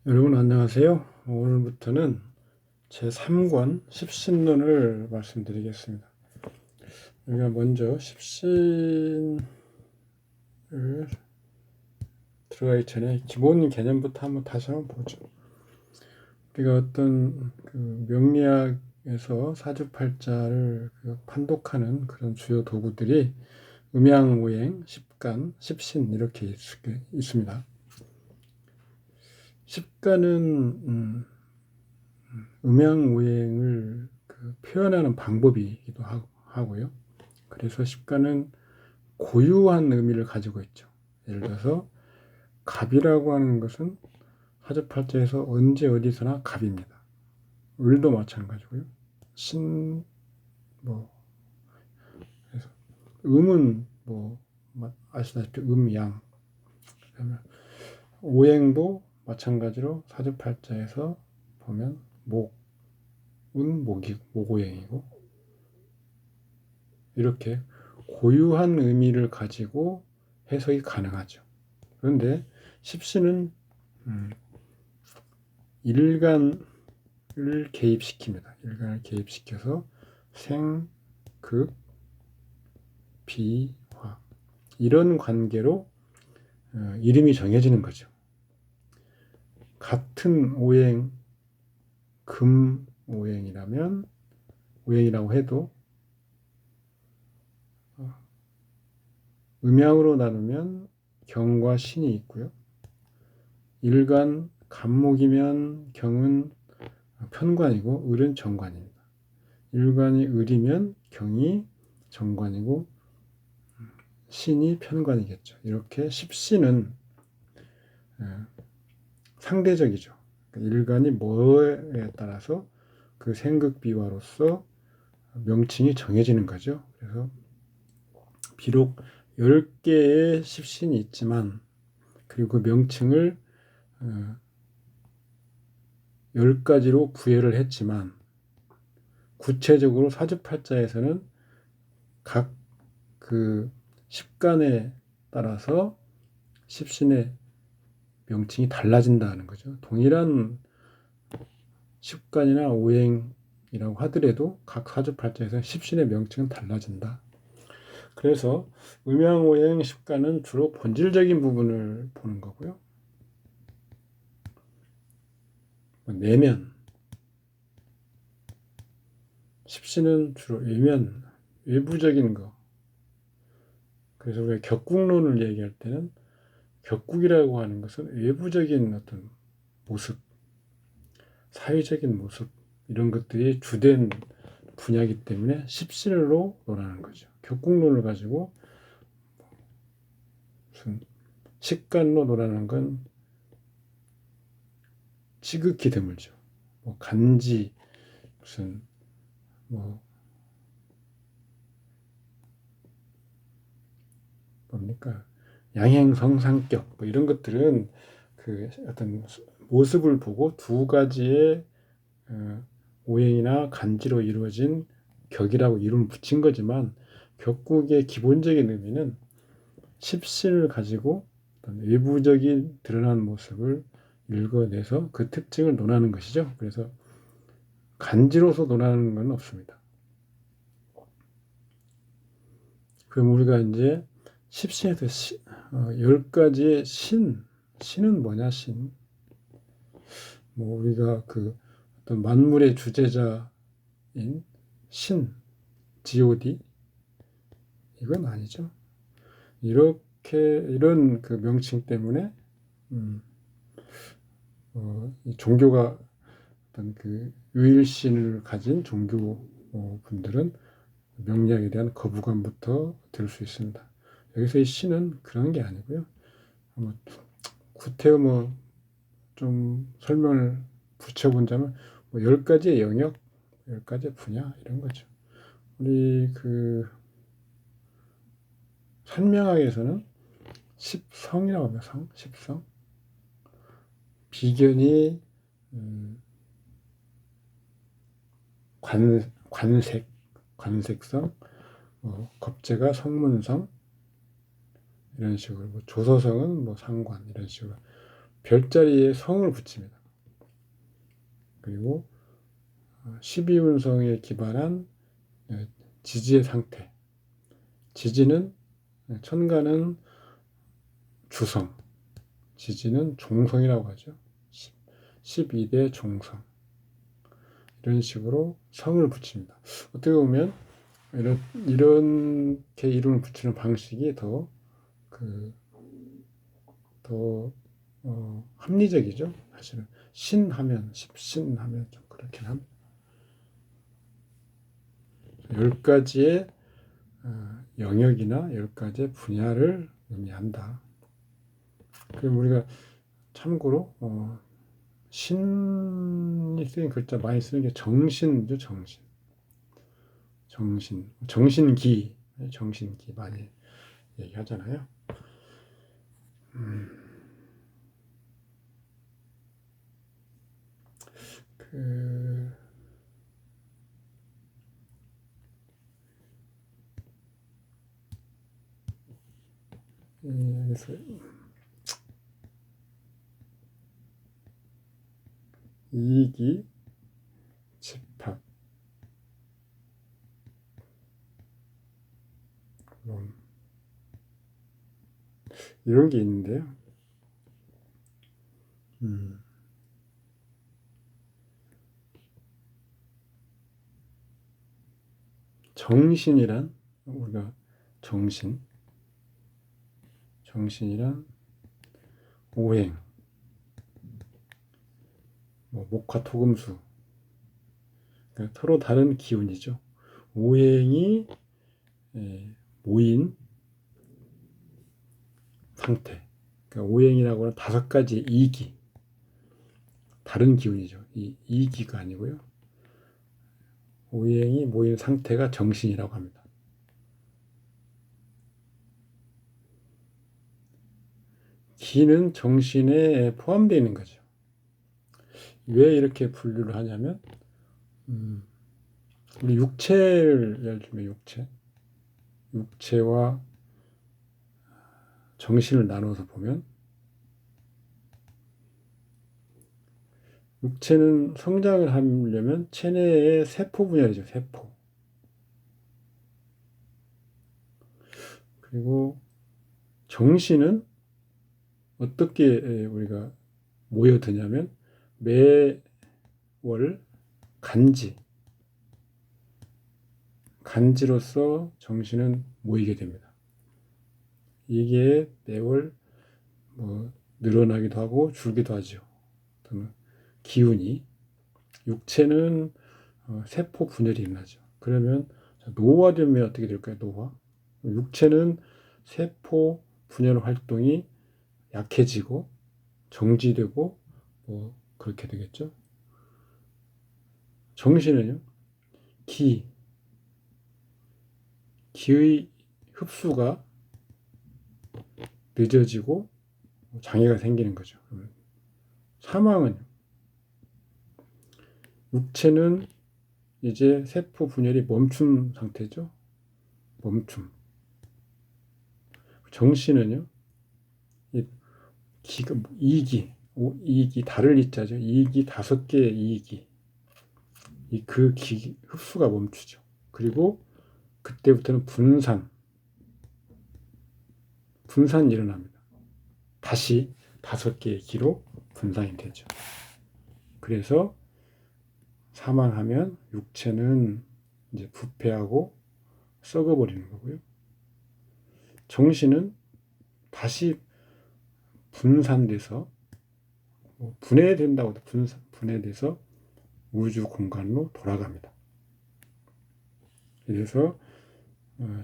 여러분 안녕하세요. 오늘부터는 제3권 십신론을 말씀드리겠습니다. 우리가 먼저 십신을 들어가기 전에 기본 개념부터 다시 한번 보죠. 우리가 어떤 명리학에서 사주팔자를 판독하는 그런 주요 도구들이 음양오행, 십간, 십신 이렇게 있습니다. 십간은 음양오행을 표현하는 방법이기도 하고요. 그래서 십간은 고유한 의미를 가지고 있죠. 예를 들어서 갑이라고 하는 것은 사주팔자에서 언제 어디서나 갑입니다. 을도 마찬가지고요. 그래서 음은 아시다시피 음양. 오행도 마찬가지로 사주팔자에서 보면 목오행이고 이렇게 고유한 의미를 가지고 해석이 가능하죠. 그런데 십신은 일간을 개입시킵니다. 일간을 개입시켜서 생, 극, 비, 화 이런 관계로 이름이 정해지는 거죠. 같은 오행, 금 오행이라고 해도 음양으로 나누면 경과 신이 있고요. 일간 간목이면 경은 편관이고 을은 정관입니다. 일간이 을이면 경이 정관이고 신이 편관이겠죠. 이렇게 십신은 상대적이죠. 일간이 뭐에 따라서 그 생극비화로서 명칭이 정해지는 거죠. 그래서 비록 10개의 십신이 있지만 그리고 그 명칭을 10가지로 구애를 했지만 구체적으로 사주팔자에서는 각 그 십간에 따라서 십신의 명칭이 달라진다는 거죠. 동일한 십간이나 오행이라고 하더라도 각 사주팔자에서 십신의 명칭은 달라진다. 그래서 음양오행 십간은 주로 본질적인 부분을 보는 거고요. 내면 십신은 주로 외부적인 거. 그래서 우리가 격국론을 얘기할 때는 격국이라고 하는 것은 외부적인 어떤 모습, 사회적인 모습 이런 것들이 주된 분야이기 때문에 십신으로 논하는 거죠. 격국론을 가지고 무슨 식간로 논하는 건 지극히 드물죠. 간지 무슨 뭡니까 양행성상격 이런 것들은 그 어떤 모습을 보고 두 가지의 오행이나 간지로 이루어진 격이라고 이름을 붙인 거지만 격국의 기본적인 의미는 십신을 가지고 어떤 외부적인 드러난 모습을 읽어내서 그 특징을 논하는 것이죠. 그래서 간지로서 논하는 건 없습니다. 그럼 우리가 이제 십신에서 10가지의 신은 뭐냐, 신. 우리가 어떤 만물의 주제자인 신, God, 이건 아니죠. 이런 명칭 때문에, 이 종교가 어떤 유일신을 가진 종교 분들은 명리학에 대한 거부감부터 들 수 있습니다. 여기서 이 신은 그런 게 아니고요. 구태여 좀 설명을 붙여본다면 10가지의 영역, 10가지의 분야 이런 거죠. 우리 산명학에서는 십성이라고 합니다. 십성. 비견이 관색성, 겁재가 성문성 이런 식으로 조서성은 상관 이런 식으로 별자리에 성을 붙입니다. 그리고 12운성에 기반한 지지의 상태. 지지는 천간은 주성, 지지는 종성이라고 하죠. 12대 종성. 이런 식으로 성을 붙입니다. 어떻게 보면 이렇게 이름을 붙이는 방식이 더 합리적이죠. 사실은 신하면 십신하면 좀 그렇긴 합니다. 10가지의 영역이나 10가지의 분야를 의미한다. 그럼 우리가 참고로 신이 쓰인 글자 많이 쓰는 게 정신이죠. 정신기 많이 얘기하잖아요. 그래서 이기 집합 이런 게 있는데요. 정신이란 우리가 정신이란 오행, 목화토금수, 그러니까 서로 다른 기운이죠. 오행이 모인 상태. 그러니까 오행이라고 하는 5가지의 이기, 다른 기운이죠. 이기가 아니고요. 오행이 모인 상태가 정신이라고 합니다. 기는 정신에 포함되어 있는 거죠. 왜 이렇게 분류를 하냐면 우리 육체를 예를 들면 육체와 정신을 나눠서 보면 육체는 성장을 하려면 체내의 세포 분열이죠. 세포. 그리고 정신은 어떻게 우리가 모여드냐면 매월 간지로서 정신은 모이게 됩니다. 이게 매월 늘어나기도 하고 줄기도 하죠. 기운이. 육체는 세포 분열이 일어나죠. 그러면 노화되면 어떻게 될까요? 노화. 육체는 세포 분열 활동이 약해지고 정지되고 그렇게 되겠죠. 정신은요. 기의 흡수가 늦어지고 장애가 생기는 거죠. 사망은 육체는 이제 세포 분열이 멈춘 상태죠. 멈춤. 정신은요. 이기 달을 이자죠. 이기 5개의 이기. 그 흡수가 멈추죠. 그리고 그때부터는 분산이 일어납니다. 다시 5개의 기로 분산이 되죠. 그래서 사망하면 육체는 이제 부패하고 썩어버리는 거고요. 정신은 다시 분산돼서 분해된다고 분해돼서 우주 공간으로 돌아갑니다. 그래서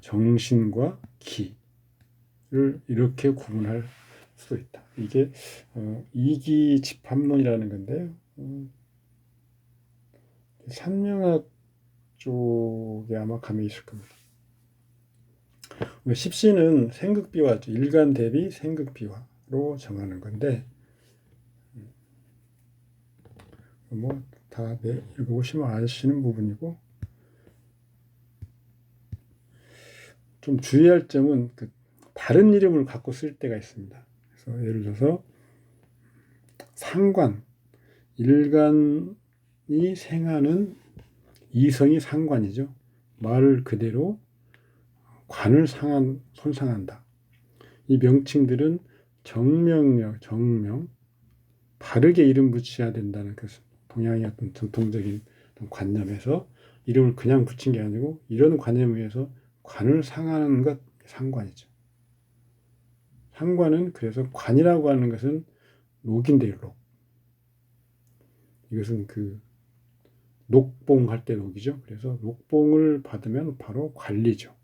정신과 기를 이렇게 구분할 수도 있다. 이게 이기 집합론이라는 건데요. 산명학 쪽에 아마 감이 있을 겁니다. 십신은 생극비화, 일간 대비 생극비화로 정하는 건데 다 읽어보시면 아시는 부분이고 좀 주의할 점은 다른 이름을 갖고 쓸 때가 있습니다. 그래서 예를 들어서 상관, 일간이 생하는 이성이 상관이죠. 말 그대로 관을 손상한다. 이 명칭들은 정명, 바르게 이름 붙여야 된다는 그 동양의 어떤 전통적인 관념에서 이름을 그냥 붙인 게 아니고 이런 관념에 의해서 관을 상하는 것 상관이죠. 상관은 그래서 관이라고 하는 것은 녹인데요, 녹. 이것은 그 녹봉할 때 녹이죠. 그래서 녹봉을 받으면 바로 관리죠.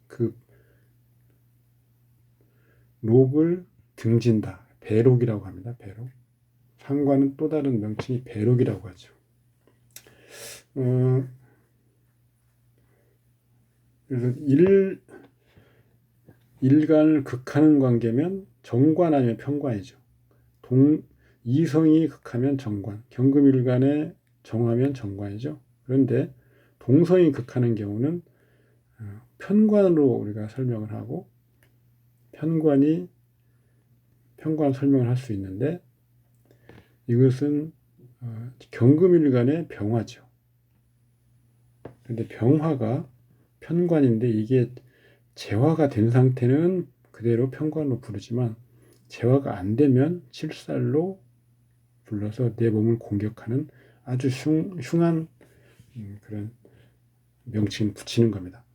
그 녹을 등진다. 배록이라고 합니다. 배록. 상관은 또 다른 명칭이 배록이라고 하죠. 그래서 일간을 극하는 관계면 정관 아니면 편관이죠. 이성이 극하면 정관, 경금일간에 정하면 정관이죠. 그런데 동성이 극하는 경우는 편관으로 우리가 설명을 하고 편관 설명을 할 수 있는데 이것은 경금일간의 병화죠. 그런데 병화가 편관인데 이게 재화가 된 상태는 그대로 편관으로 부르지만 재화가 안 되면 칠살로 불러서 내 몸을 공격하는 아주 흉한 그런 명칭을 붙이는 겁니다.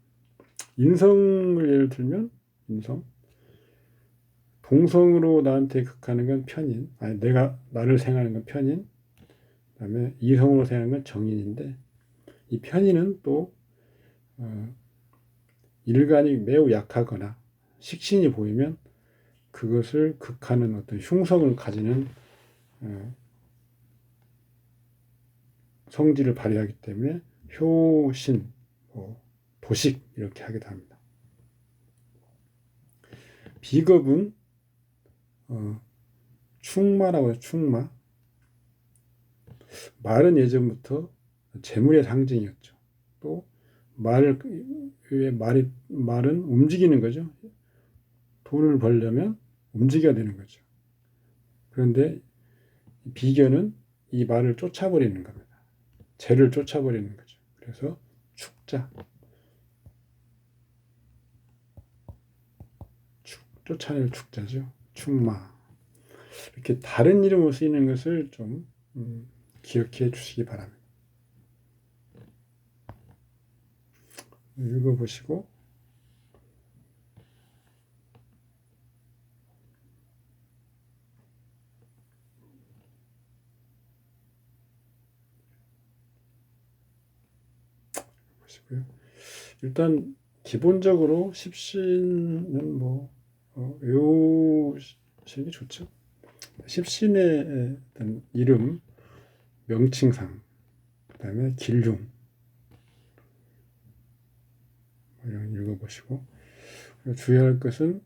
인성을 예를 들면 인성, 동성으로 나한테 극하는 건 편인, 아니 내가 나를 생하는 건 편인, 그다음에 이성으로 생하는 건 정인인데 이 편인은 또 일간이 매우 약하거나 식신이 보이면 그것을 극하는 어떤 흉성을 가지는 성질을 발휘하기 때문에 효신, 도식 이렇게 하기도 합니다. 비겁은 충마라고 해서 충마. 말은 예전부터 재물의 상징이었죠. 또 말은 움직이는 거죠. 돈을 벌려면 움직여야 되는 거죠. 그런데 비견은 이 말을 쫓아버리는 겁니다. 재를 쫓아버리는 거죠. 그래서 축자, 쫓아낼 축자죠. 충마. 이렇게 다른 이름으로 쓰이는 것을 좀 기억해 주시기 바랍니다. 읽어보시고 보시고요. 일단 기본적으로 십신은 외우시는 게 좋죠. 십신의 어떤 이름, 명칭상, 그 다음에 길흉 이런 읽어보시고 주의할 것은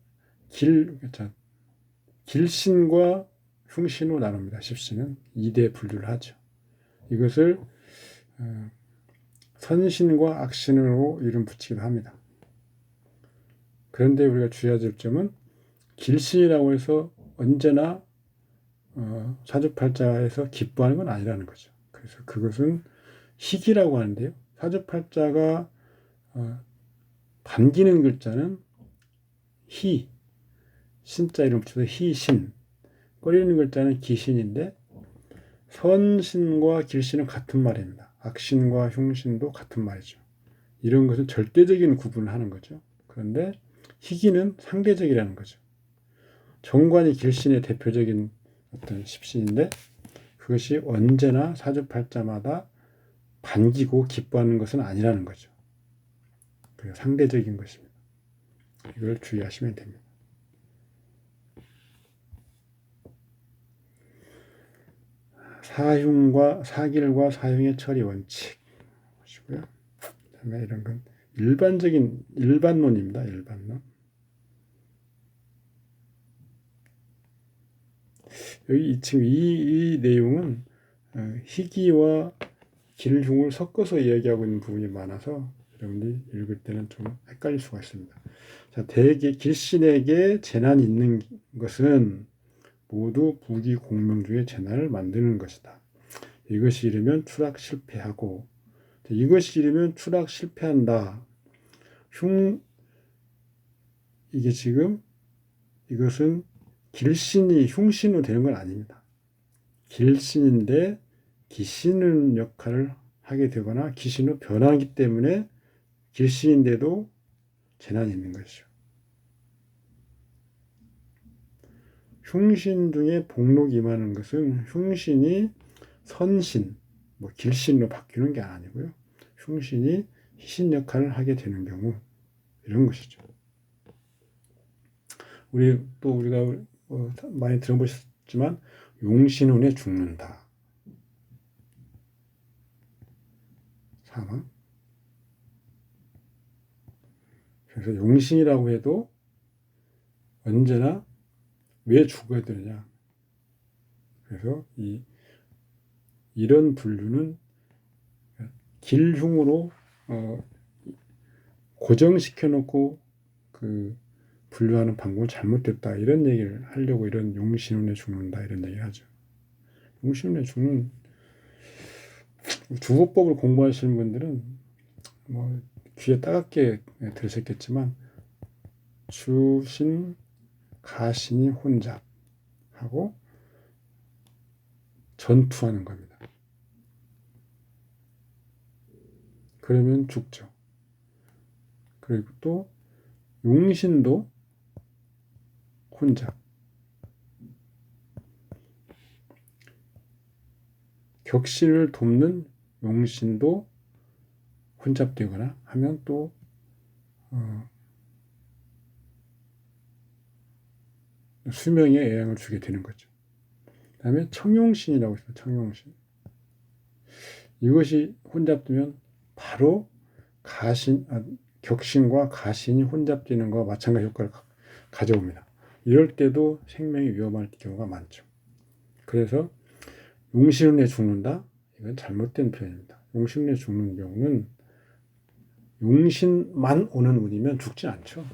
길신과 흉신으로 나눕니다. 십신은 2대 분류를 하죠. 이것을 선신과 악신으로 이름 붙이기도 합니다. 그런데 우리가 주의해야 될 점은 길신이라고 해서 언제나 사주팔자에서 기뻐하는 건 아니라는 거죠. 그래서 그것은 희기라고 하는데요. 사주팔자가 반기는 글자는 희, 신자 이름 붙여서 희신, 꺼리는 글자는 기신인데 선신과 길신은 같은 말입니다. 악신과 흉신도 같은 말이죠. 이런 것은 절대적인 구분을 하는 거죠. 그런데 희기는 상대적이라는 거죠. 정관이 길신의 대표적인 어떤 십신인데 그것이 언제나 사주팔자마다 반기고 기뻐하는 것은 아니라는 거죠. 그게 상대적인 것입니다. 이걸 주의하시면 됩니다. 사길과 사흉의 처리 원칙 보시고요. 그다음에 이런 건 일반론입니다. 일반론. 여기 지금 이 내용은 희기와 길흉을 섞어서 이야기하고 있는 부분이 많아서 여러분들이 읽을 때는 좀 헷갈릴 수가 있습니다. 자, 대개 길신에게 재난이 있는 것은 모두 부귀 공명 중에 재난을 만드는 것이다. 이것이 이르면 추락 실패하고, 이것이 이르면 추락 실패한다. 이게 지금 이것은 길신이 흉신으로 되는 건 아닙니다. 길신인데 기신은 역할을 하게 되거나 기신으로 변하기 때문에 길신인데도 재난이 있는 것이죠. 흉신 중에 복록이 임하는 것은 흉신이 선신, 길신으로 바뀌는 게 아니고요. 흉신이 희신 역할을 하게 되는 경우, 이런 것이죠. 우리가 많이 들어보셨지만 용신운에 죽는다. 사망. 그래서 용신이라고 해도 언제나 왜 죽어야 되느냐. 그래서 이런 분류는 길흉으로 고정시켜 놓고 분류하는 방법은 잘못됐다. 이런 얘기를 하려고 이런 용신운에 죽는다. 이런 얘기를 하죠. 용신운에 죽는 주거법을 공부하시는 분들은 귀에 따갑게 들으셨겠지만 주신, 가신이 혼잡하고 전투하는 겁니다. 그러면 죽죠. 그리고 또 용신도 혼잡. 격신을 돕는 용신도 혼잡되거나 하면 또 수명에 영향을 주게 되는 거죠. 그 다음에 청용신이라고 있어요. 청용신. 이것이 혼잡되면 바로 격신과 가신이 혼잡되는 것과 마찬가지 효과를 가져옵니다. 이럴 때도 생명이 위험할 경우가 많죠. 그래서 용신운에 죽는다? 이건 잘못된 표현입니다. 용신운에 죽는 경우는 용신만 오는 운이면 죽지 않죠.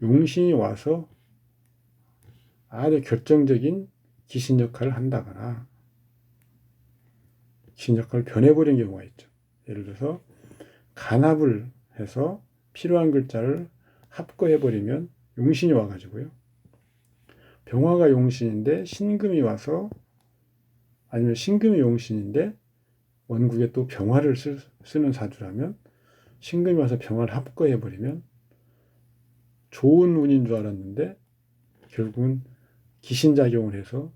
용신이 와서 아주 결정적인 기신 역할을 한다거나 기신 역할을 변해버리는 경우가 있죠. 예를 들어서 간합을 해서 필요한 글자를 합거해버리면 용신이 와가지고요. 병화가 용신인데 신금이 와서, 아니면 신금이 용신인데 원국에 또 병화를 쓰는 사주라면 신금이 와서 병화를 합거해버리면 좋은 운인 줄 알았는데 결국은 기신작용을 해서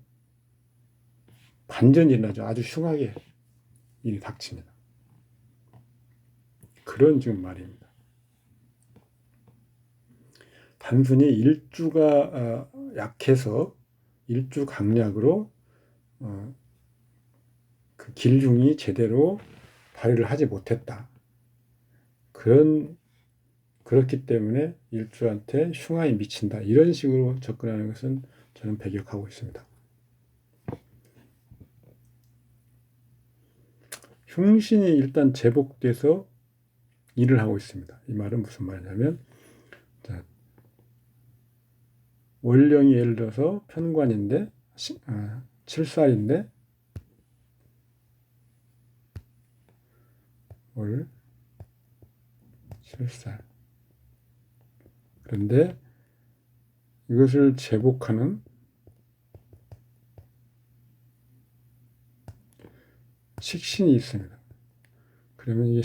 반전이 일어나죠. 아주 흉하게 일이 닥칩니다. 그런 지금 말입니다. 단순히 일주가 약해서 일주 강약으로 그 길흉이 제대로 발휘를 하지 못했다. 그렇기 때문에 일주한테 흉화에 미친다. 이런 식으로 접근하는 것은 저는 배격하고 있습니다. 흉신이 일단 제복돼서 일을 하고 있습니다. 이 말은 무슨 말이냐면, 월령이 예를 들어서 편관인데 7살인데 월 7살. 그런데 이것을 제복하는 식신이 있습니다. 그러면 이게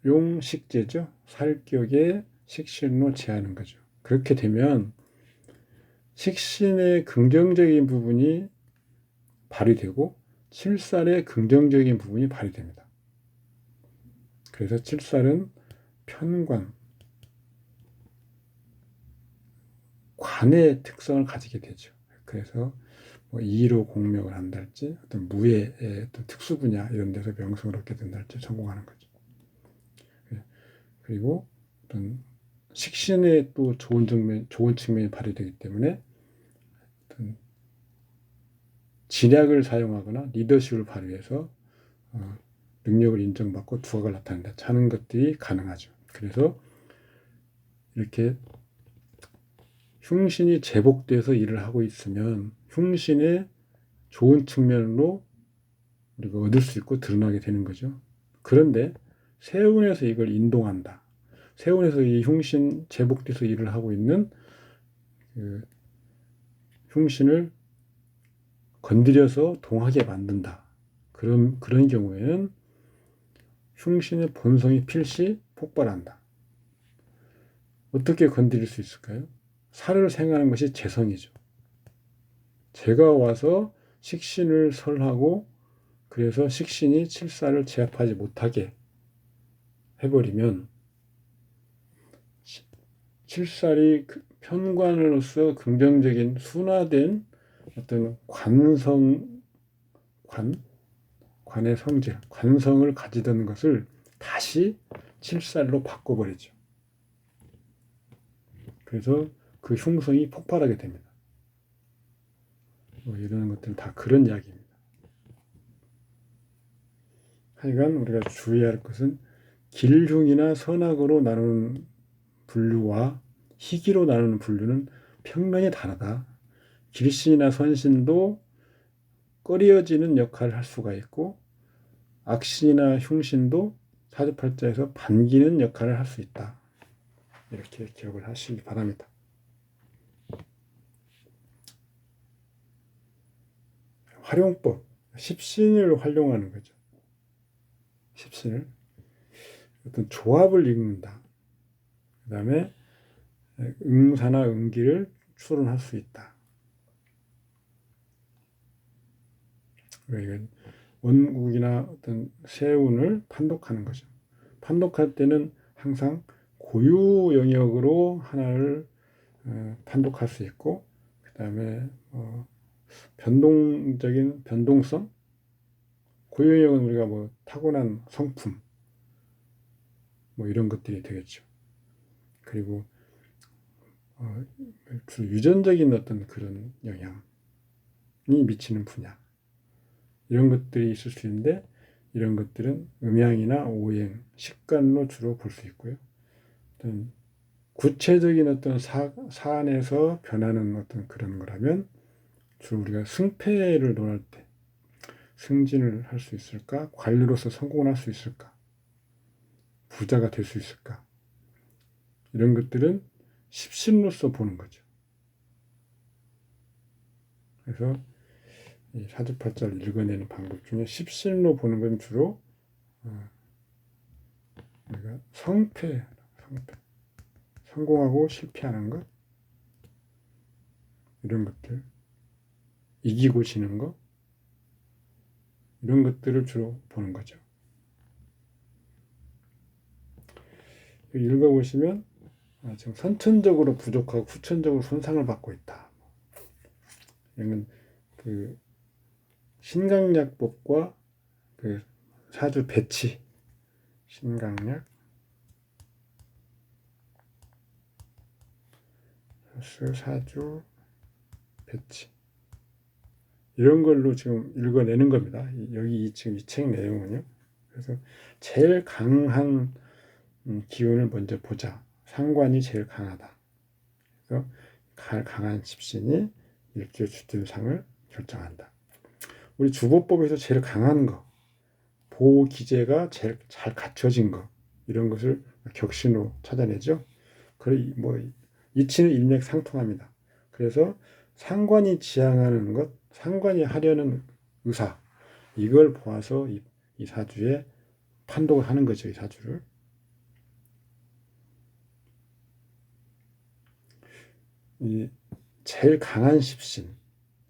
살용식재죠. 살격의 식신으로 제하는 거죠. 그렇게 되면 식신의 긍정적인 부분이 발휘되고 7살의 긍정적인 부분이 발휘됩니다. 그래서 7살은 편관, 관의 특성을 가지게 되죠. 그래서 이로 공명을 한달지, 어떤 무의 어떤 특수 분야 이런 데서 명성을 얻게 된달지 전공하는 거죠. 그리고 어떤 식신의 또 좋은 측면이 발휘되기 때문에 어떤 진약을 사용하거나 리더십을 발휘해서 능력을 인정받고 두각을 나타낸다 하는 것들이 가능하죠. 그래서 이렇게 흉신이 제복돼서 일을 하고 있으면 흉신의 좋은 측면으로 우리가 얻을 수 있고 드러나게 되는 거죠. 그런데 세운에서 이걸 인동한다. 세운에서 이 흉신 제복돼서 일을 하고 있는 그 흉신을 건드려서 동하게 만든다. 그런 경우에는 흉신의 본성이 필시 폭발한다. 어떻게 건드릴 수 있을까요? 살을 생하는 것이 재성이죠. 제가 와서 식신을 설하고 그래서 식신이 칠살을 제압하지 못하게 해버리면 칠살이 편관으로서 긍정적인 순화된 어떤 관의 성질, 관성을 가지던 것을 다시 칠살로 바꿔버리죠. 그래서 그 흉성이 폭발하게 됩니다. 이런 것들은 다 그런 이야기입니다. 하여간 우리가 주의할 것은 길흉이나 선악으로 나누는 분류와 희기로 나누는 분류는 평면이 다르다. 길신이나 선신도 꺼리어지는 역할을 할 수가 있고 악신이나 흉신도 사주팔자에서 반기는 역할을 할 수 있다. 이렇게 기억을 하시기 바랍니다. 활용법, 십신을 활용하는 거죠. 십신을 어떤 조합을 읽는다. 그 다음에 응사나 응기를 추론할 수 있다. 원국이나 어떤 세운을 판독하는 거죠. 판독할 때는 항상 고유 영역으로 하나를 판독할 수 있고, 그 다음에 변동적인 변동성, 고유 영역은 우리가 타고난 성품, 이런 것들이 되겠죠. 그리고 유전적인 어떤 그런 영향이 미치는 분야, 이런 것들이 있을 수 있는데 이런 것들은 음양이나 오행, 식관로 주로 볼 수 있고요. 어떤 구체적인 어떤 사안에서 변하는 어떤 그런 거라면 주로 우리가 승패를 논할 때 승진을 할 수 있을까? 관리로서 성공을 할 수 있을까? 부자가 될 수 있을까? 이런 것들은 십신로서 보는 거죠. 그래서 이 사주팔자를 읽어내는 방법 중에 십신로 보는 건 주로 우리가 성패, 성공하고 실패하는 것, 이런 것들, 이기고 지는 것, 이런 것들을 주로 보는 거죠. 읽어보시면 지금 선천적으로 부족하고 후천적으로 손상을 받고 있다. 이런 그 신강약법과 그 사주 배치, 신강약, 사주 배치, 이런 걸로 지금 읽어내는 겁니다. 여기 지금 이 책 내용은요. 그래서 제일 강한 기운을 먼저 보자. 상관이 제일 강하다. 그래서 강한 십신이 일주 주둔상을 결정한다. 우리 주보법에서 제일 강한 거, 보호 기제가 제일 잘 갖춰진 거, 이런 것을 격신으로 찾아내죠. 그래 이치는 일맥상통합니다. 그래서 상관이 지향하는 것, 상관이 하려는 의사, 이걸 보아서 이 사주에 판독을 하는 거죠. 이 사주를. 이 제일 강한 십신,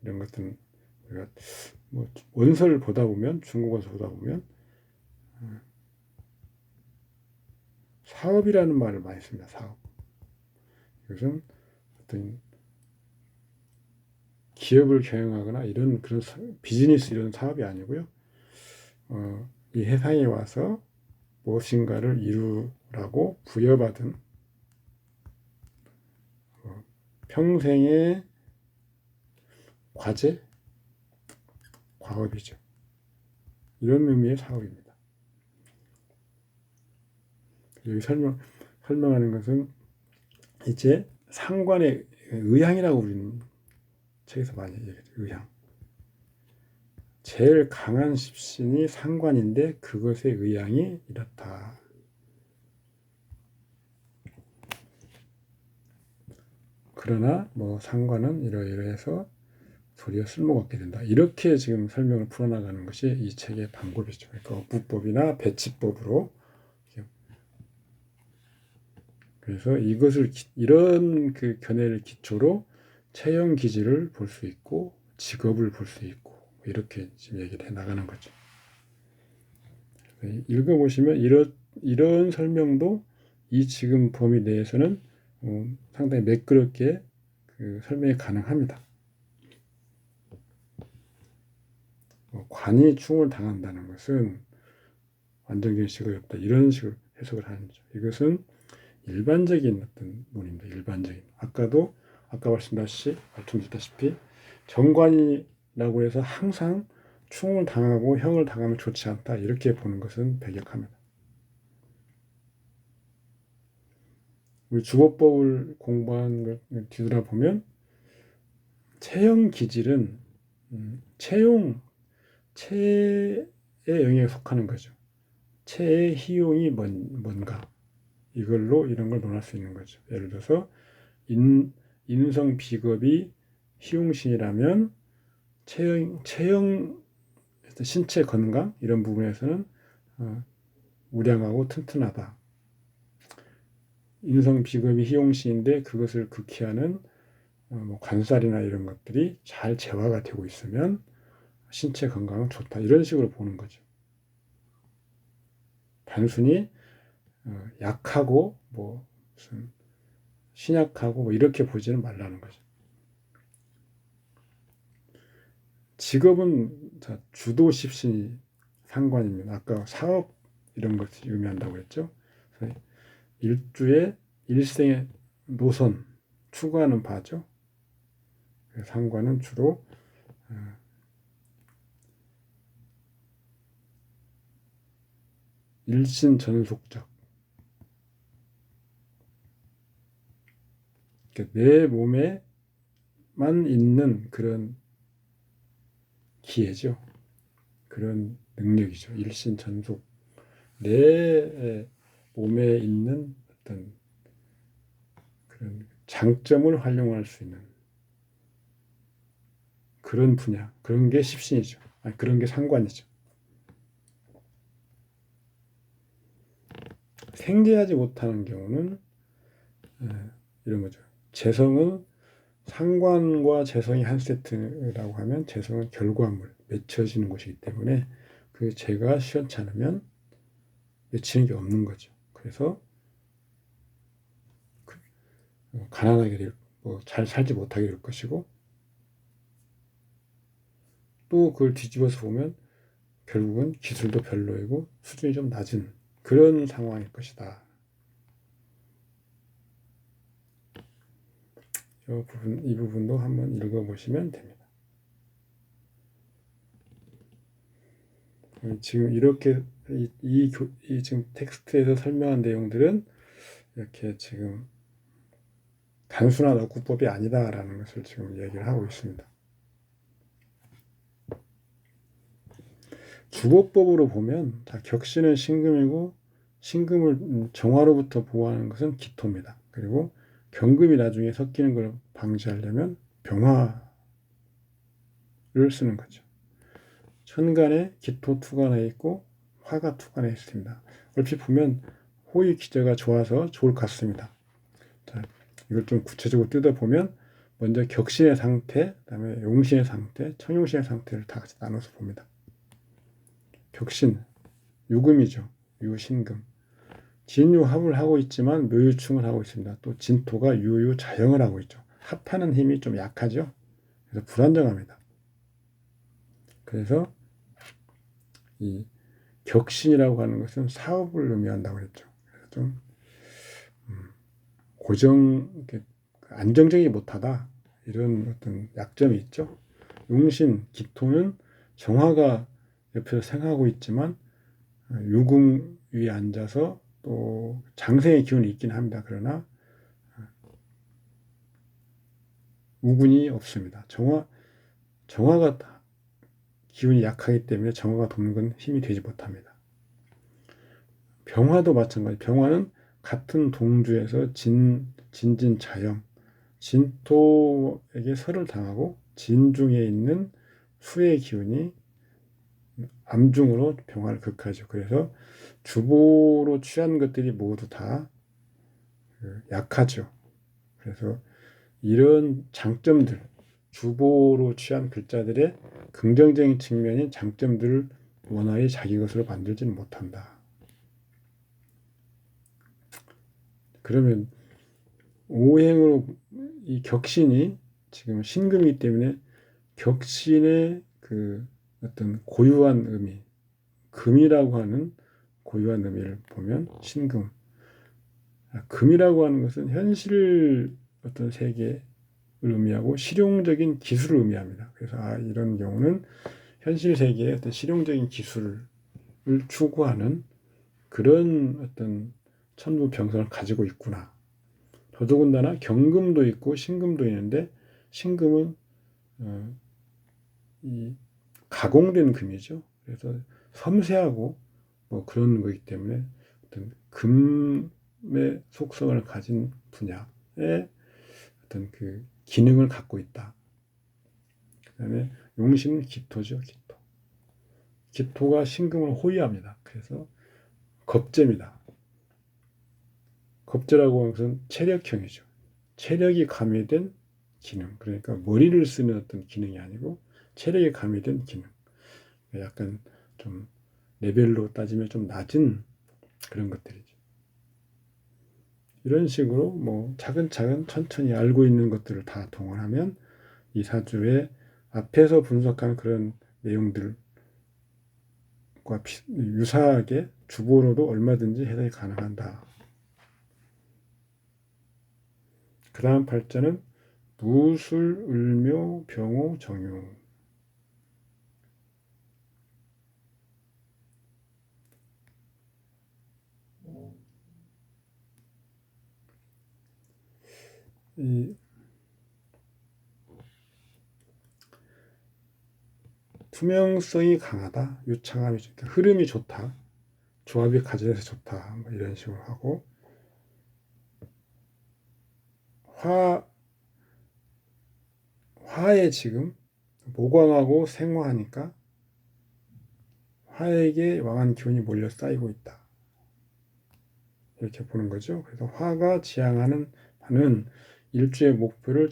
이런 것들은 우리가 원서를 보다 보면, 중국 원서 보다 보면 사업이라는 말을 많이 씁니다. 사업. 이것은 어떤 기업을 경영하거나 이런 그런 비즈니스 이런 사업이 아니고요. 이 세상에 와서 무엇인가를 이루라고 부여받은 평생의 과제, 과업이죠. 이런 의미의 사업입니다. 여기 설명하는 것은 이제 상관에 의향이라고 우리는 책에서 많이 얘기해요. 의향. 제일 강한 십신이 상관인데 그것의 의향이 이렇다. 그러나 뭐 상관은 이러이러해서 도리어 쓸모가 없게 된다. 이렇게 지금 설명을 풀어나가는 것이 이 책의 방법이죠. 그러니까 어부법이나 배치법으로. 그래서 이것을 이런 그 견해를 기초로 체형 기질을 볼 수 있고 직업을 볼 수 있고 이렇게 지금 얘기를 해 나가는 거죠. 읽어보시면 이런 설명도 이 지금 범위 내에서는 상당히 매끄럽게 그 설명이 가능합니다. 관이 충을 당한다는 것은 안정적인 직업이 없다. 이런 식으로 해석을 하는 거죠. 이것은 일반적인 어떤 논입니다. 일반적인. 아까 말씀드렸다시피 정관이라고 해서 항상 충을 당하고 형을 당하면 좋지 않다. 이렇게 보는 것은 배격합니다. 우리 주거법을 공부한 걸 뒤돌아보면 체형 기질은 체의 영역에 속하는 거죠. 체의 희용이 뭔가 이걸로 이런 걸 논할 수 있는 거죠. 예를 들어서 인성 비겁이 희용신이라면 체형 신체 건강 이런 부분에서는 우량하고 튼튼하다. 인성 비겁이 희용신인데 그것을 극히하는 뭐 관살이나 이런 것들이 잘 재화가 되고 있으면 신체 건강은 좋다. 이런 식으로 보는 거죠. 단순히 약하고 뭐 무슨 신약하고 뭐 이렇게 보지는 말라는 거죠. 직업은 주도 십신이 상관입니다. 아까 사업 이런 것을 의미한다고 했죠. 일주의 일생의 노선 추구하는 바죠. 상관은 주로 일신전속적 내 몸에만 있는 그런 기회죠. 그런 능력이죠. 일신전속 내 몸에 있는 어떤 그런 장점을 활용할 수 있는 그런 분야, 그런 게 십신이죠. 아니, 그런 게 상관이죠. 생계하지 못하는 경우는 이런 거죠. 재성은 상관과 재성이 한 세트라고 하면 재성은 결과물, 맺혀지는 것이기 때문에 그 재가 시원치 않으면 맺히는 게 없는 거죠. 그래서 가난하게 잘 살지 못하게 될 것이고 또 그걸 뒤집어서 보면 결국은 기술도 별로이고 수준이 좀 낮은 그런 상황일 것이다. 이 부분도 한번 읽어보시면 됩니다. 지금 이렇게 이 지금 텍스트에서 설명한 내용들은 이렇게 지금 단순한 어구법이 아니다라는 것을 지금 얘기를 하고 있습니다. 주거법으로 보면 격신은 신금이고 신금을 정화로부터 보호하는 것은 기토입니다. 그리고 경금이 나중에 섞이는 걸 방지하려면 병화를 쓰는 거죠. 천간에 기토 투간에 있고 화가 투간에 있습니다. 얼핏 보면 호의 기저가 좋아서 좋을 것 같습니다. 자, 이걸 좀 구체적으로 뜯어보면 먼저 격신의 상태, 그다음에 용신의 상태, 청용신의 상태를 다 같이 나눠서 봅니다. 격신, 유금이죠. 유신금. 진유합을 하고 있지만 묘유충을 하고 있습니다. 또 진토가 유유자영을 하고 있죠. 합하는 힘이 좀 약하죠. 그래서 불안정합니다. 그래서 이 격신이라고 하는 것은 사업을 의미한다고 했죠. 그래서 좀 안정적이 못하다 이런 어떤 약점이 있죠. 용신, 기토는 정화가 옆에서 생하고 있지만 유금 위에 앉아서 또 장생의 기운이 있긴 합니다. 그러나 우군이 없습니다. 정화가 기운이 약하기 때문에 정화가 돕는 건 힘이 되지 못합니다. 병화도 마찬가지. 병화는 같은 동주에서 진진자영, 진토에게 설을 당하고 진중에 있는 수의 기운이 암중으로 병화를 극하죠. 그래서 주보로 취한 것들이 모두 다 약하죠. 그래서 이런 장점들, 주보로 취한 글자들의 긍정적인 측면인 장점들을 원활히 자기 것으로 만들지는 못한다. 그러면 오행으로 이 격신이 지금 신금이기 때문에 격신의 그 어떤 고유한 의미, 금이라고 하는 고유한 의미를 보면 신금. 금이라고 하는 것은 현실 어떤 세계를 의미하고 실용적인 기술을 의미합니다. 그래서 이런 경우는 현실 세계의 어떤 실용적인 기술을 추구하는 그런 어떤 천부병성을 가지고 있구나. 더더군다나 경금도 있고 신금도 있는데 신금은 이 가공된 금이죠. 그래서 섬세하고 뭐 그런 거기 때문에 어떤 금의 속성을 가진 분야의 어떤 그 기능을 갖고 있다. 그다음에 용신은 기토죠, 기토. 기토가 신금을 호위합니다. 그래서 겁재입니다. 겁재라고 하는 것은 체력형이죠. 체력이 가미된 기능. 그러니까 머리를 쓰는 어떤 기능이 아니고 체력이 가미된 기능. 약간 좀 레벨로 따지면 좀 낮은 그런 것들이죠. 이런 식으로 뭐 차근차근 천천히 알고 있는 것들을 다 동원하면 이 사주의 앞에서 분석한 그런 내용들과 유사하게 주보로도 얼마든지 해석이 가능한다. 그 다음 팔자는 무술, 을묘, 병호, 정유. 이 투명성이 강하다, 유창함이 좋다, 흐름이 좋다, 조합이 가져져서 좋다, 뭐 이런 식으로 하고 화에 지금 모광하고 생화하니까 화에게 왕한 기운이 몰려 쌓이고 있다. 이렇게 보는 거죠. 그래서 화가 지향하는 바는 일주의 목표를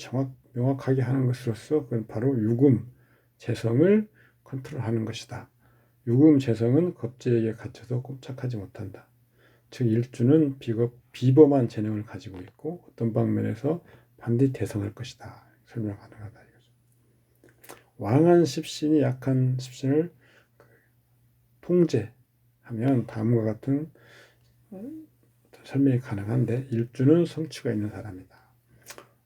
명확하게 하는 것으로서 그건 바로 유금, 재성을 컨트롤하는 것이다. 유금, 재성은 겁재에게 갇혀서 꼼짝하지 못한다. 즉 일주는 비범한 재능을 가지고 있고 어떤 방면에서 반드시 대성할 것이다. 설명 가능하다 이거죠. 왕한 십신이 약한 십신을 통제하면 다음과 같은 설명이 가능한데 일주는 성취가 있는 사람이다.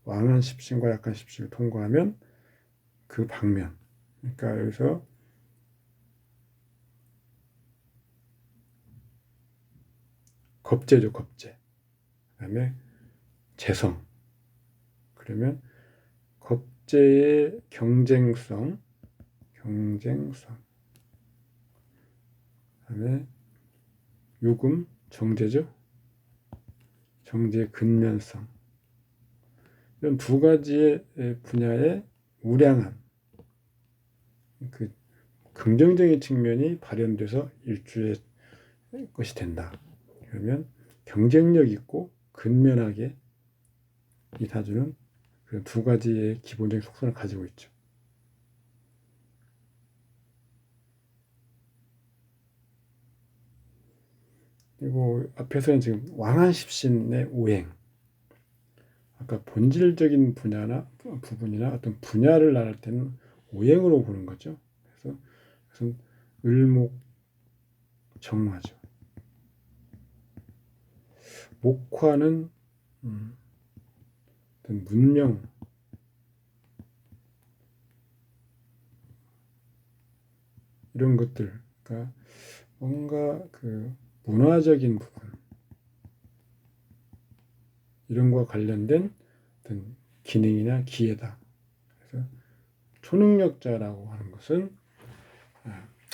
왕한 십신과 약한 십신을 통과하면 그 방면, 그러니까 여기서 겁재죠, 겁재. 그다음에 재성. 그러면 겁재의 경쟁성. 그다음에 유금, 정제죠. 정제의 근면성. 이런 두 가지의 분야의 우량한 그 긍정적인 측면이 발현돼서 일주의 것이 된다. 그러면 경쟁력 있고 근면하게 이 사주는 그 두 가지의 기본적인 속성을 가지고 있죠. 그리고 앞에서는 지금 왕한십신의 오행, 아까 본질적인 분야나 부분이나 어떤 분야를 나눌 때는 오행으로 보는 거죠. 그래서 그것은 을목 정화죠. 목화는 어떤 문명, 이런 것들, 그러니까 뭔가 그 문화적인 부분, 이런 거와 관련된 어떤 기능이나 기회다. 초능력자라고 하는 것은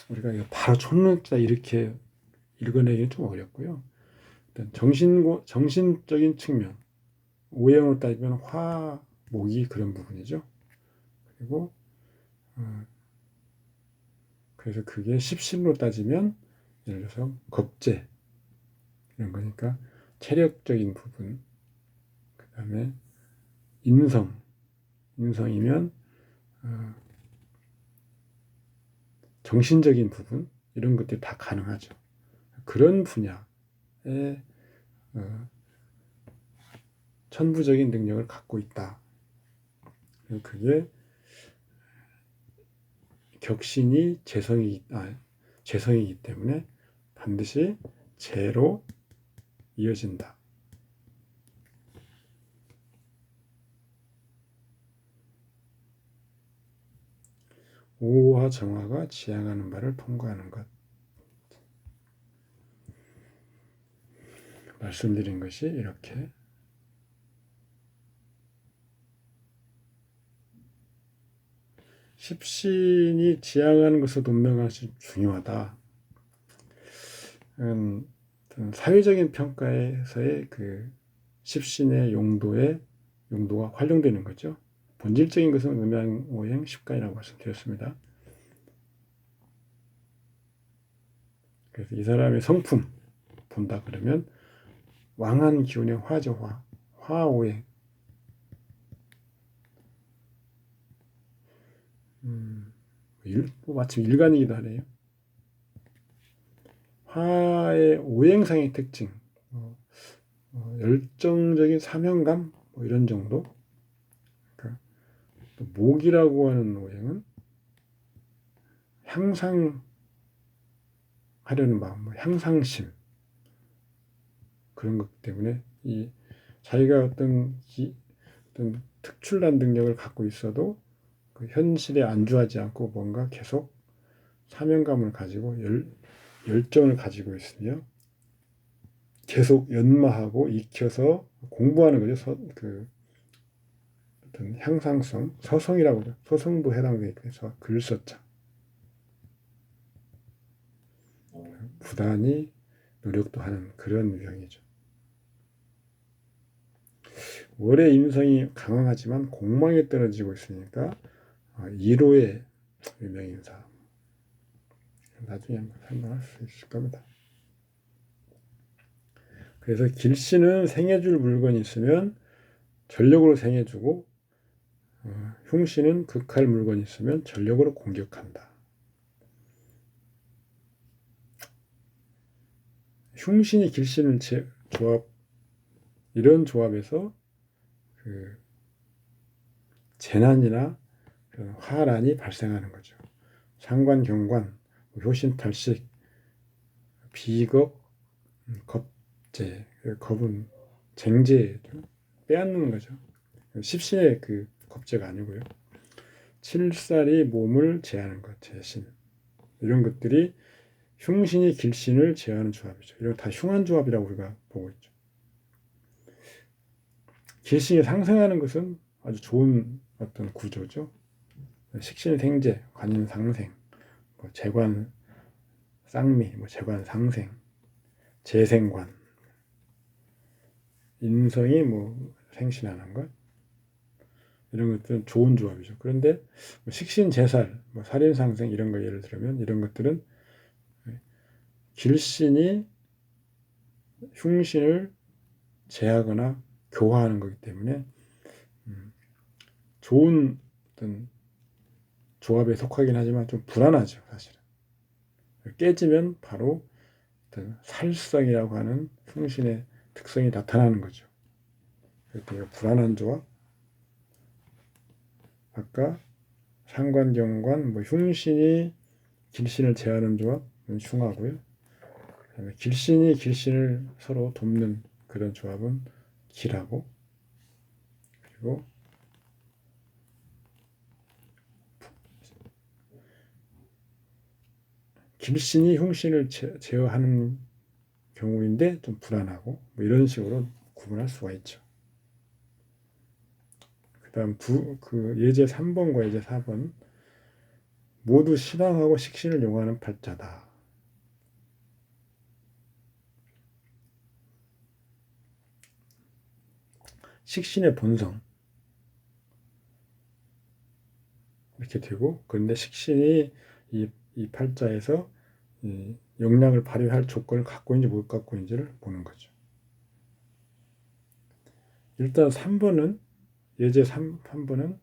우리가 바로 초능력자 이렇게 읽어내기는 좀 어렵고요. 일단 정신적인 측면, 오행으로 따지면 화, 목이 그런 부분이죠. 그리고 그래서 그게 십신으로 따지면 예를 들어서 겁재 이런 거니까 체력적인 부분, 그 다음에 인성이면 정신적인 부분 이런 것들이 다 가능하죠. 그런 분야에 천부적인 능력을 갖고 있다. 그게 격신이 재성이기 때문에 반드시 재로 이어진다. 오호와 정화가 지향하는 바를 통과하는 것. 말씀드린 것이 이렇게 십신이 지향하는 것을 논명하는 것이 중요하다. 사회적인 평가에서의 그 십신의 용도가 활용되는 거죠. 본질적인 것은 음양오행 십간이라고 말씀드렸습니다. 그래서 이 사람의 성품 본다 그러면 왕한 기운의 화죠. 화오행. 마침 일간이기도 하네요. 화의 오행상의 특징, 열정적인 사명감 이런 정도. 그러니까 또 목이라고 하는 오행은 향상하려는 마음, 향상심 그런 것 때문에 이 자기가 어떤 특출난 능력을 갖고 있어도 그 현실에 안주하지 않고 뭔가 계속 사명감을 가지고 열정을 가지고 있으며 계속 연마하고 익혀서 공부하는 거죠. 그 어떤 향상성, 서성이라고 하죠. 서성도 해당되어 있어서 글서자. 부단히 노력도 하는 그런 유형이죠. 월의 임성이 강황하지만 공망에 떨어지고 있으니까 1호의 유명인사. 나중에 한번 설명할 수 있을 겁니다. 그래서 길씨는 생해줄 물건이 있으면 전력으로 생해주고 흉씨는 극할 물건이 있으면 전력으로 공격한다. 흉신이 길씨는 조합, 이런 조합에서 그 재난이나 그런 화란이 발생하는 거죠. 상관, 경관, 효신탈식, 비겁, 겁재, 겁은 쟁제, 빼앗는 거죠. 십신의 그 겁재가 아니고요. 칠살이 몸을 제하는 것, 제신. 이런 것들이 흉신이 길신을 제하는 조합이죠. 이런 다 흉한 조합이라고 우리가 보고 있죠. 길신이 상생하는 것은 아주 좋은 어떤 구조죠. 식신 생재, 관인 상생, 재관 쌍미, 재관 상생, 재생관, 인성이 생신하는 것 이런 것들은 좋은 조합이죠. 그런데 식신 재살, 살인 상생 이런 거 예를 들면 이런 것들은 길신이 흉신을 제하거나 교화하는 거기 때문에 좋은 어떤 조합에 속하긴 하지만 좀 불안하죠, 사실은. 깨지면 바로 어떤 살성이라고 하는 흉신의 특성이 나타나는 거죠. 그러니까 불안한 조합. 아까 상관경관, 흉신이 길신을 제하는 조합은 흉하고요. 그다음에 길신이 길신을 서로 돕는 그런 조합은 길하고, 그리고 길신이 흉신을 제어하는 경우인데 좀 불안하고 이런 식으로 구분할 수가 있죠. 그 그다음 그 예제 3번과 예제 4번 모두 신앙하고 식신을 용하는 팔자다. 식신의 본성 이렇게 되고, 그런데 식신이 이 팔자에서 이 역량을 발휘할 조건을 갖고 있는지 못 갖고 있는지를 보는 거죠. 일단 3번은 예제 3번은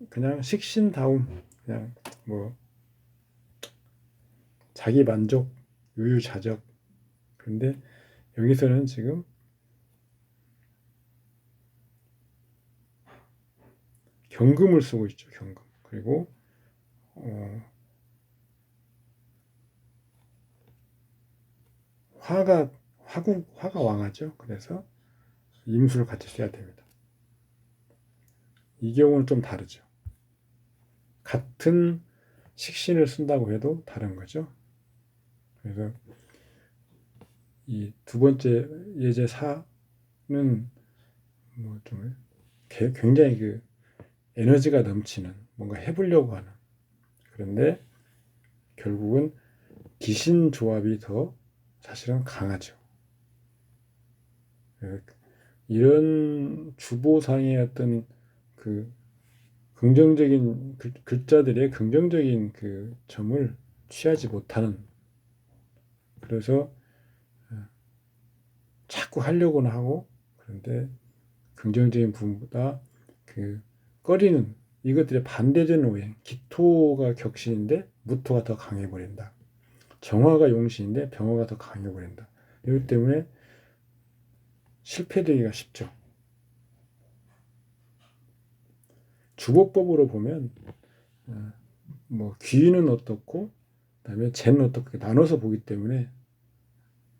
그냥 식신다움, 그냥 뭐 자기 만족, 유유자적. 그런데 여기서는 지금 경금을 쓰고 있죠. 경금. 그리고 화가 왕하죠. 그래서 임수를 같이 써야 됩니다. 이 경우는 좀 다르죠. 같은 식신을 쓴다고 해도 다른 거죠. 그래서 이 두 번째 예제 4는 뭐 좀 굉장히 그 에너지가 넘치는, 뭔가 해보려고 하는, 그런데 결국은 기신 조합이 더 사실은 강하죠. 이런 주보상의 어떤 그 긍정적인 글자들의 긍정적인 그 점을 취하지 못하는, 그래서 자꾸 하려고는 하고, 그런데 긍정적인 부분보다 그 꺼리는 이것들의 반대되는 오행, 기토가 격신인데 무토가 더 강해버린다. 정화가 용신인데 병화가 더 강해버린다. 이것 때문에 실패되기가 쉽죠. 주보법으로 보면 뭐 귀는 어떻고 그다음에 재는 어떻게 나눠서 보기 때문에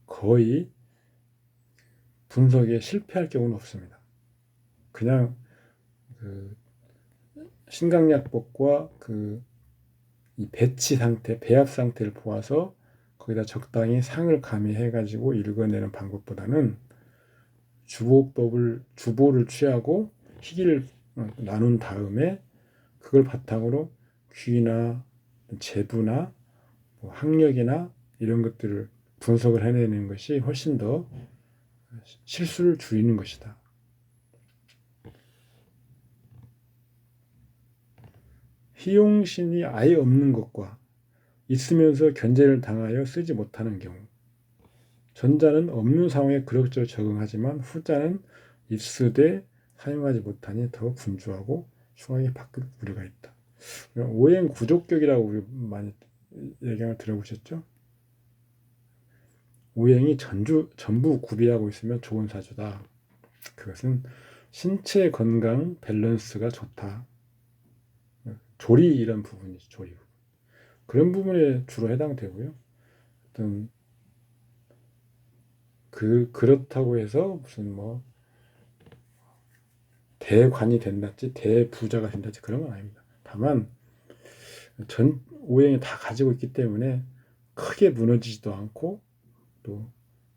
거의 분석에 실패할 경우는 없습니다. 그냥 그 신강약법과 이 배치 상태, 배합 상태를 보아서 거기다 적당히 상을 가미해가지고 읽어내는 방법보다는 주보를 취하고 희기를 나눈 다음에 그걸 바탕으로 귀나 재부나 뭐 학력이나 이런 것들을 분석을 해내는 것이 훨씬 더 실수를 줄이는 것이다. 희용신이 아예 없는 것과 있으면서 견제를 당하여 쓰지 못하는 경우, 전자는 없는 상황에 그럭저럭 적응하지만 후자는 있으되 사용하지 못하니 더 분주하고 흉하게 바뀔 우려가 있다. 오행 구족격이라고 우리 많이 얘기를 들어보셨죠? 오행이 전부 구비하고 있으면 좋은 사주다. 그것은 신체 건강 밸런스가 좋다. 조리 이런 부분이죠. 조리 부분. 그런 부분에 주로 해당되고요. 어떤 그렇다고 해서 무슨 뭐 대관이 된다지 대부자가 된다지 그런 건 아닙니다. 다만 전 오행이 다 가지고 있기 때문에 크게 무너지지도 않고 또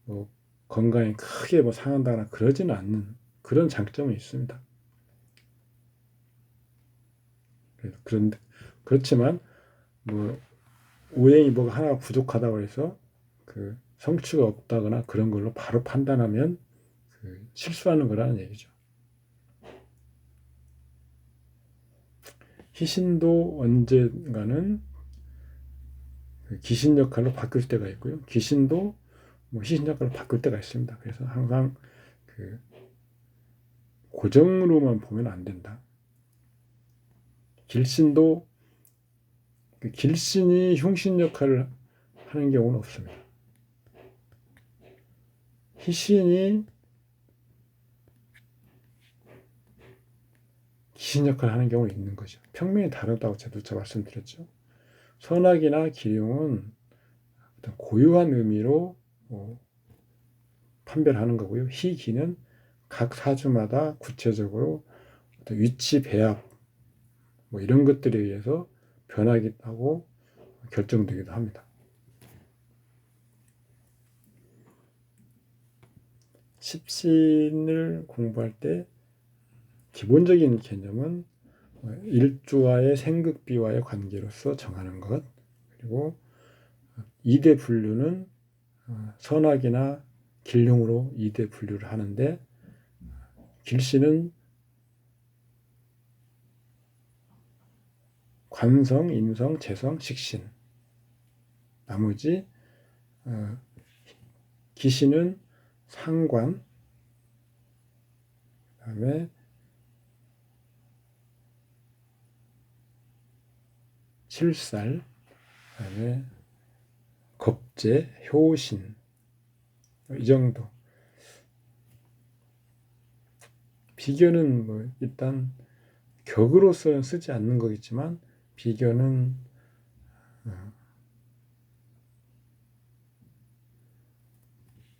뭐 건강이 크게 뭐 상한다거나 그러지는 않는 그런 장점이 있습니다. 그런데 그렇지만 뭐 오행이 뭐가 하나가 부족하다고 해서 그 성취가 없다거나 그런 걸로 바로 판단하면 실수하는 거라는 얘기죠. 희신도 언젠가는 귀신 역할로 바뀔 때가 있고요. 귀신도 뭐 희신 역할로 바뀔 때가 있습니다. 그래서 항상 고정으로만 보면 안 된다. 길신도 길신이 흉신 역할을 하는 경우는 없습니다. 희신이 귀신 역할을 하는 경우가 있는 거죠. 평면이 다르다고 제가 말씀드렸죠. 선악이나 기룡은 어떤 고유한 의미로 판별하는 거고요. 희기는 각 사주마다 구체적으로 어떤 위치 배합 뭐 이런 것들에 의해서 변하기도 하고 결정되기도 합니다. 십신을 공부할 때 기본적인 개념은 일주와의 생극비와의 관계로서 정하는 것, 그리고 이대 분류는 선악이나 길용으로 이대 분류를 하는데, 길신은 관성, 임성, 재성, 식신, 나머지 기신은 상관, 그다음에 실살, 그다음에 겁재, 효신, 이 정도. 비견은 뭐 일단 격으로서는 쓰지 않는 거겠지만, 비견은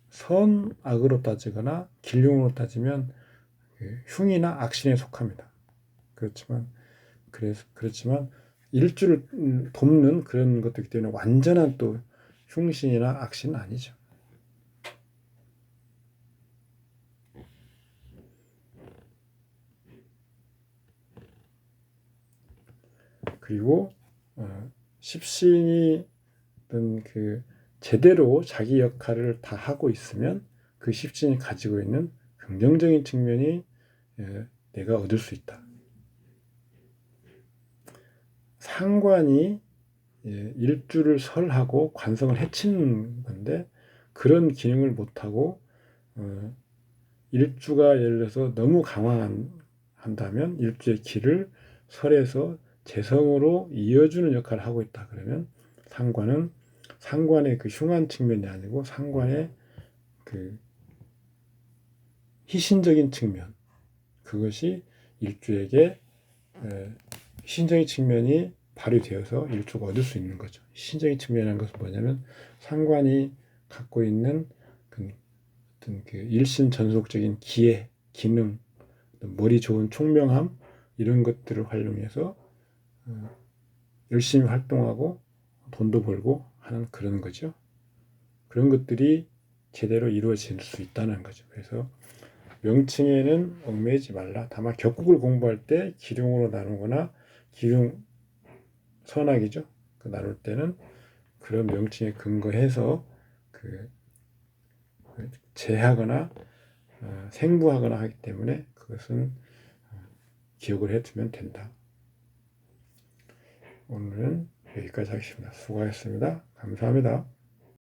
선악으로 따지거나 길용으로 따지면 흉이나 악신에 속합니다. 그렇지만 일주를 돕는 그런 것이기 때문에 완전한 또 흉신이나 악신은 아니죠. 그리고 십신이 그 제대로 자기 역할을 다 하고 있으면 그 십신이 가지고 있는 긍정적인 측면이 내가 얻을 수 있다. 상관이 일주를 설하고 관성을 해치는 건데, 그런 기능을 못하고 일주가 예를 들어서 너무 강화한다면 일주의 기를 설해서 재성으로 이어주는 역할을 하고 있다. 그러면 상관의 그 흉한 측면이 아니고 상관의 그 희신적인 측면, 그것이 일주에게 희신적인 측면이 발휘되어서 일주가 얻을 수 있는 거죠. 희신적인 측면이라는 것은 뭐냐면 상관이 갖고 있는 어떤 그 일신 전속적인 기회, 기능, 머리 좋은 총명함, 이런 것들을 활용해서 열심히 활동하고 돈도 벌고 하는 그런 거죠. 그런 것들이 제대로 이루어질 수 있다는 거죠. 그래서 명칭에는 얽매이지 말라. 다만 격국을 공부할 때 기룡으로 나누거나 기룡 선악이죠. 그 나눌 때는 그런 명칭에 근거해서 제하거나 생부하거나 하기 때문에 그것은 기억을 해두면 된다. 오늘은 여기까지 하겠습니다. 수고하셨습니다. 감사합니다.